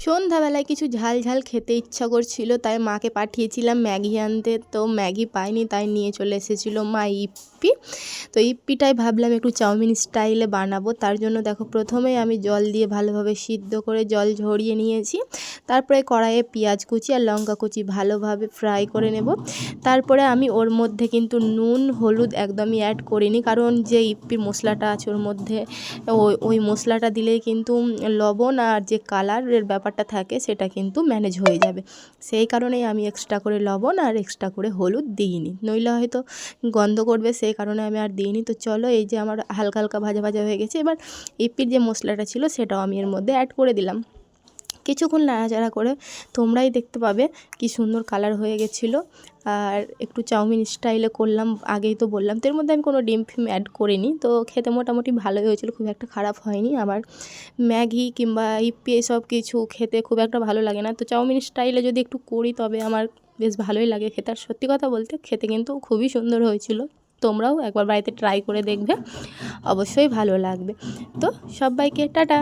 সন্ধ্যাবেলায় কিছু ঝাল ঝাল খেতে ইচ্ছা করছিল, তাই মাকে পাঠিয়েছিলাম ম্যাগি আনতে। তো ম্যাগি পাইনি, তাই নিয়ে চলে এসেছিলো মা ইপ্পি। তো ইপ্পিটাই ভাবলাম একটু চাউমিন স্টাইলে বানাবো। তার জন্য দেখো প্রথমেই আমি জল দিয়ে ভালোভাবে সিদ্ধ করে জল ঝরিয়ে নিয়েছি। তারপরে কড়াইয়ে পেঁয়াজ কুচি আর লঙ্কা কুচি ভালোভাবে ফ্রাই করে নেব। তারপরে আমি ওর মধ্যে কিন্তু নুন হলুদ একদমই অ্যাড করিনি, কারণ যে ইপ্পির মশলাটা আছে ওর মধ্যে ওই মশলাটা দিলেই কিন্তু লবণ আর যে কালারের ব্যাপারটা থাকে সেটা কিন্তু ম্যানেজ হয়ে যাবে। সেই কারণেই আমি এক্সট্রা করে লবণ আর এক্সট্রা করে হলুদ দিইনি, নইলে হয়তো গন্ধ করবে, সেই কারণে আমি আর দিইনি। তো চলো, এই যে আমার হালকা হালকা ভাজা ভাজা হয়ে গেছে। এবার ইপ্পির যে মশলাটা ছিল সেটাও আমি এর মধ্যে অ্যাড করে দিলাম। কিছুক্ষণ নাড়াচাড়া করে তোমরাই দেখতে পাবে কি সুন্দর কালার হয়ে গেছিলো। আর একটু চাউমিন স্টাইলে করলাম, আগেই তো বললাম। তো এর মধ্যে আমি কোনো ডিম ফিম অ্যাড করিনি। তো খেতে মোটামুটি ভালোই হয়েছিলো, খুব একটা খারাপ হয়নি। আমার ম্যাগি কিংবা ইপ্পি এসব কিছু খেতে খুব একটা ভালো লাগে না। তো চাউমিন স্টাইলে যদি একটু করি তবে আমার বেশ ভালোই লাগে খেতে। আর সত্যি কথা বলতে খেতে কিন্তু খুবই সুন্দর হয়েছিল। তোমরাও একবার বাড়িতে ট্রাই করে দেখবে, অবশ্যই ভালো লাগবে। তো সবাইকে টাটা।